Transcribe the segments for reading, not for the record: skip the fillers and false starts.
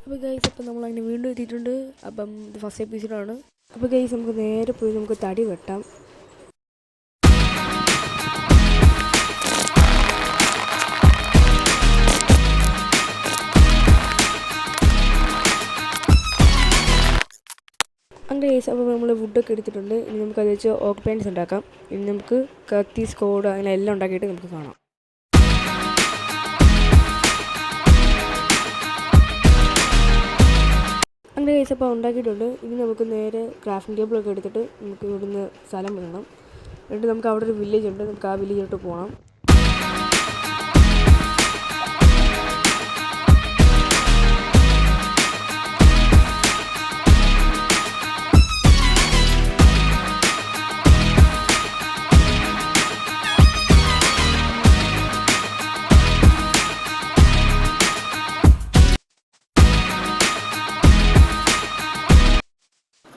അപ്പോൾ ഗൈസ് അപ്പം നമ്മളങ്ങനെ വീണ്ടും എത്തിയിട്ടുണ്ട്. അപ്പം ഇത് ഫസ്റ്റ് എപ്പിസോഡാണ്. അപ്പോൾ ഗൈസ് നമുക്ക് നേരെ പോയി നമുക്ക് തടി വെട്ടാം. അങ്ങനെ ഗൈസ് അപ്പോൾ നമ്മൾ വുഡൊക്കെ എടുത്തിട്ടുണ്ട്. ഇനി നമുക്കത് വെച്ച് ഓക്ക് പെയിൻറ്റ്സ് ഉണ്ടാക്കാം. ഇനി നമുക്ക് കത്തി സ്കോഡ് അങ്ങനെ എല്ലാം ഉണ്ടാക്കിയിട്ട് നമുക്ക് കാണാം. അങ്ങനെ ഗൈസ് അപ്പോൾ ഉണ്ടാക്കിയിട്ടുണ്ട്. ഇനി നമുക്ക് നേരെ ക്രാഫ്റ്റിംഗ് ടേബിളൊക്കെ എടുത്തിട്ട് നമുക്ക് ഇവിടുന്ന് സ്ഥലം വിടണം. എന്നിട്ട് നമുക്ക് അവിടെ ഒരു വില്ലേജ് ഉണ്ട്, നമുക്ക് ആ വില്ലേജിലോട്ട് പോകണം.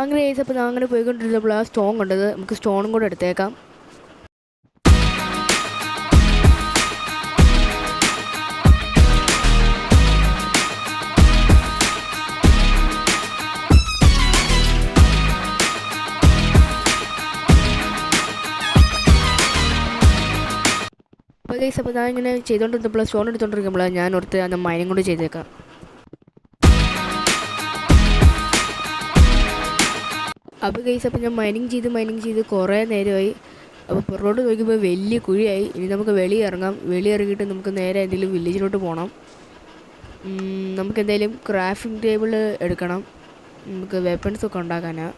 അങ്ങനെ ഗൈസ് അപ്പോൾ ഞാൻ അങ്ങനെ പോയിക്കൊണ്ടിരുന്നപ്പോൾ ആ സ്റ്റോൺ കണ്ടത്, നമുക്ക് സ്റ്റോണും കൂടെ എടുത്തേക്കാം. അപ്പോൾ ഗൈസ് അപ്പോൾ ഞാൻ ഇങ്ങനെ ചെയ്തുകൊണ്ടിരുന്നപ്പോൾ സ്റ്റോൺ എടുത്തുകൊണ്ടിരിക്കുമ്പോൾ ഞാൻ ഓർത്ത് അന്ന് മൈനിങ് കൊണ്ട് ചെയ്തേക്കാം. അപ്പോൾ ഗൈസ് അപ്പോൾ ഞാൻ മൈനിങ് ചെയ്ത് കുറേ നേരമായി. അപ്പോൾ പുറത്തോട്ട് നോക്കിയപ്പോൾ വലിയ കുഴിയായി. ഇനി നമുക്ക് വെളിയിറങ്ങിയിട്ട് നമുക്ക് നേരെ എന്തെങ്കിലും വില്ലേജിലോട്ട് പോകണം. നമുക്ക് എന്തെങ്കിലും ക്രാഫ്റ്റിംഗ് ടേബിൾ എടുക്കണം, നമുക്ക് വെപ്പൺസൊക്കെ ഉണ്ടാക്കാനാണ്.